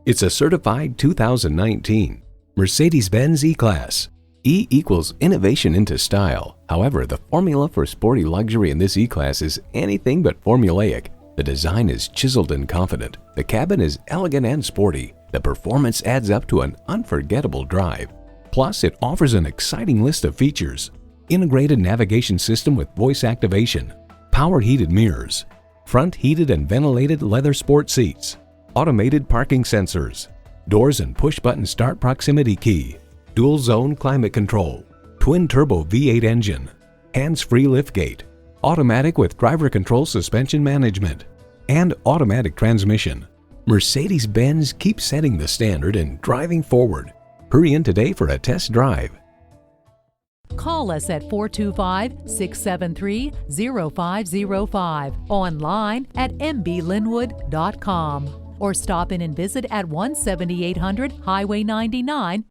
It's a certified 2019 Mercedes-Benz E-Class. E equals innovation into style. However, the formula for sporty luxury in this E-Class is anything but formulaic. The design is chiseled and confident. The cabin is elegant and sporty. The performance adds up to an unforgettable drive. Plus, it offers an exciting list of features. Integrated navigation system with voice activation, power heated mirrors, front heated and ventilated leather sport seats, automated parking sensors, doors and push-button start proximity key, dual zone climate control, twin turbo V8 engine, hands-free liftgate, automatic with driver control suspension management, and automatic transmission. Mercedes-Benz keeps setting the standard and driving forward. Hurry in today for a test drive. Call us at 425-673-0505, online at mblynnwood.com, or stop in and visit at 17800 Highway 99,